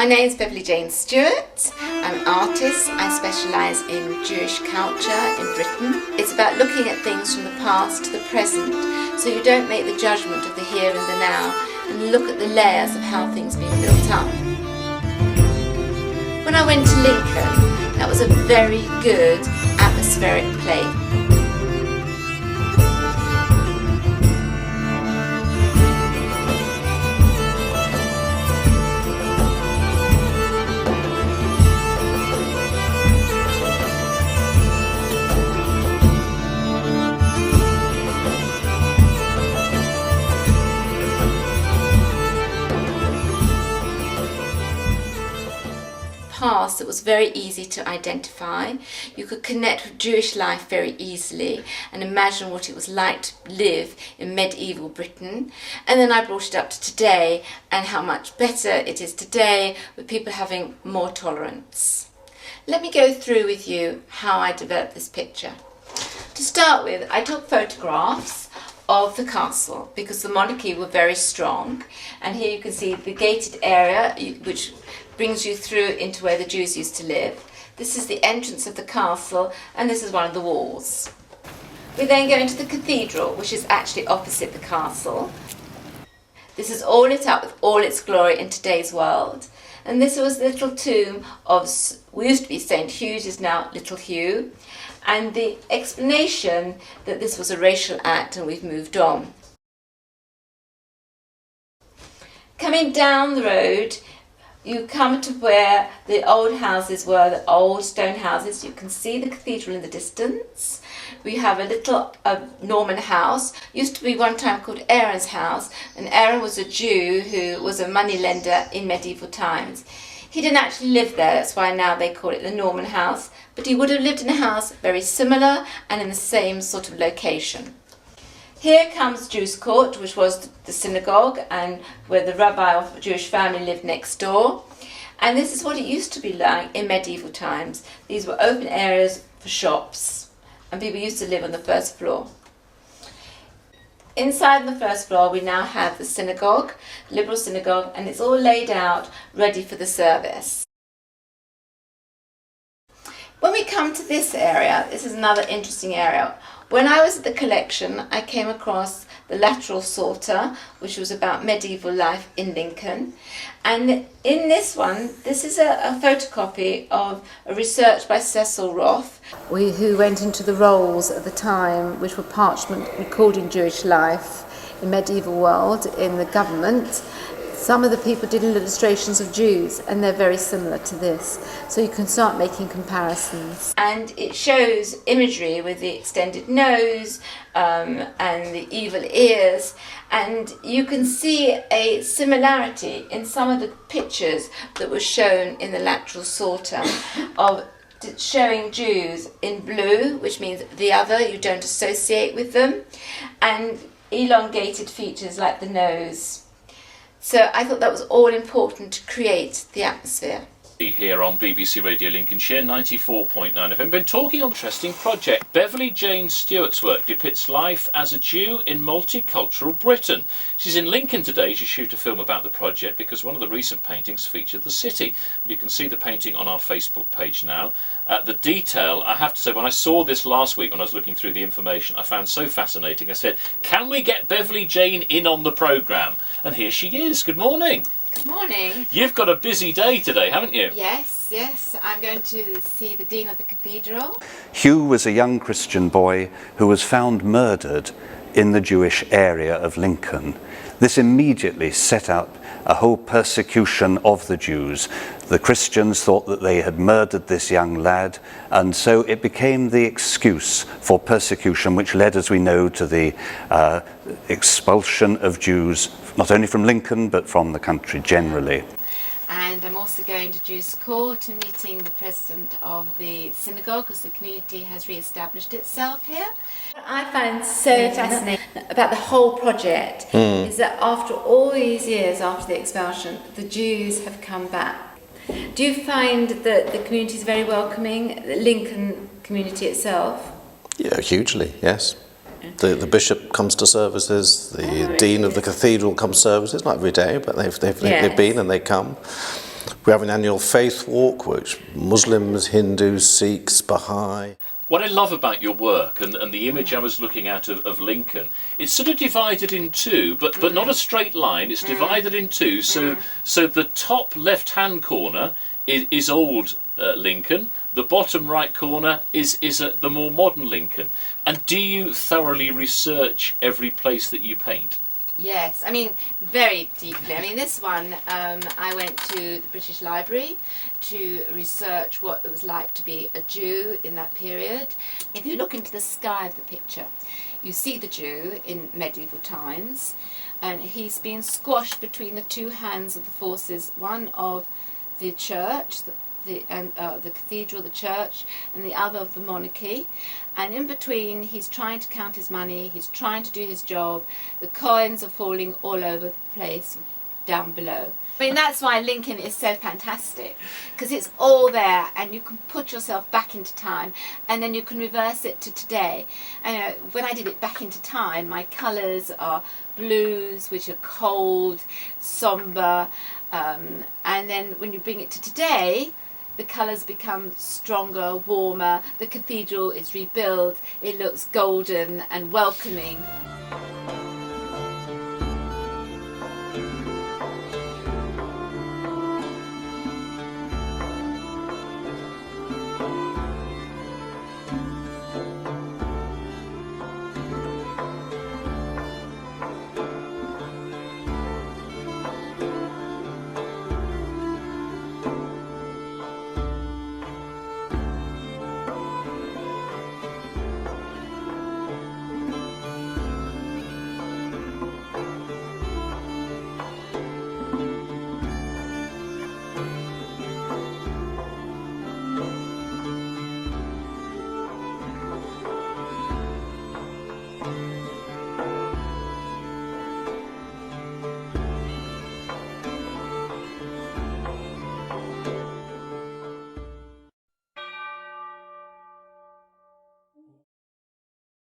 My name is Beverley-Jane Stewart. I'm an artist. I specialise in Jewish culture in Britain. It's about looking at things from the past to the present, so you don't make the judgment of the here and the now, and look at the layers of how things have been built up. When I went to Lincoln, that was a very good atmospheric play. Past, it was very easy to identify. You could connect with Jewish life very easily and imagine what it was like to live in medieval Britain. And then I brought it up to today and how much better it is today with people having more tolerance. Let me go through with you how I developed this picture. To start with, I took photographs of the castle because the monarchy were very strong, and here you can see the gated area which brings you through into where the Jews used to live. This is the entrance of the castle, and this is one of the walls. We then go into the cathedral, which is actually opposite the castle. This is all lit up with all its glory in today's world, and this was the little tomb of, we used to be St. Hugh's, is now Little Hugh, and the explanation that this was a racial act and we've moved on. Coming down the road, you come to where the old houses were, the old stone houses. You can see the cathedral in the distance. We have a little Norman house. Used to be one time called Aaron's house, and Aaron was a Jew who was a moneylender in medieval times. He didn't actually live there, that's why now they call it the Norman house, but he would have lived in a house very similar and in the same sort of location. Here comes Jews Court, which was the synagogue and where the rabbi of a Jewish family lived next door. And this is what it used to be like in medieval times. These were open areas for shops, and people used to live on the first floor. Inside the first floor we now have the synagogue, liberal synagogue, and it's all laid out ready for the service. When we come to this area, this is another interesting area. When I was at the collection, I came across the lateral psalter, which was about medieval life in Lincoln. And in this one, this is a photocopy of a research by Cecil Roth, who went into the rolls at the time, which were parchment recording Jewish life in medieval world in the government. Some of the people did illustrations of Jews, and they're very similar to this. So you can start making comparisons. And it shows imagery with the extended nose and the evil ears. And you can see a similarity in some of the pictures that were shown in the lateral psalter of showing Jews in blue, which means the other, you don't associate with them, and elongated features like the nose. So I thought that was all important to create the atmosphere. Here on BBC Radio Lincolnshire 94.9 FM, been talking on an interesting project. Beverley-Jane Stewart's work depicts life as a Jew in multicultural Britain. She's in Lincoln today to shoot a film about the project because one of the recent paintings featured the city. You can see the painting on our Facebook page now. The detail, I have to say, when I saw this last week when I was looking through the information, I found so fascinating. I said, can we get Beverley-Jane in on the programme? And here she is. Good morning. Good morning. You've got a busy day today, haven't you? Yes. I'm going to see the Dean of the Cathedral. Hugh was a young Christian boy who was found murdered in the Jewish area of Lincoln. This immediately set up a whole persecution of the Jews. The Christians thought that they had murdered this young lad, and so it became the excuse for persecution, which led, as we know, to the expulsion of Jews, not only from Lincoln, but from the country generally. And I'm also going to Jews Court and meeting the president of the synagogue, because the community has re-established itself here. What I find so fascinating about the whole project is that after all these years after the expulsion, the Jews have come back. Do you find that the community is very welcoming, the Lincoln community itself? Yeah, hugely, yes. The bishop comes to services, the dean of the cathedral comes to services, not every day, but they've been and they come. We have an annual faith walk, which Muslims, Hindus, Sikhs, Baha'i. What I love about your work and the image I was looking at of Lincoln, it's sort of divided in two, but not a straight line. It's divided in two. So the top left-hand corner is old Lincoln. The bottom right corner is the more modern Lincoln. And do you thoroughly research every place that you paint? Yes, I mean, very deeply. I mean, this one, I went to the British Library to research what it was like to be a Jew in that period. If you look into the sky of the picture, you see the Jew in medieval times, and he's been squashed between the two hands of the forces, one of the church, the cathedral, the church, and the other of the monarchy. And in between, he's trying to count his money, he's trying to do his job. The coins are falling all over the place down below. I mean, that's why Lincoln is so fantastic, because it's all there and you can put yourself back into time, and then you can reverse it to today. And when I did it back into time, my colours are blues, which are cold, sombre, and then when you bring it to today, the colours become stronger, warmer, the cathedral is rebuilt, it looks golden and welcoming.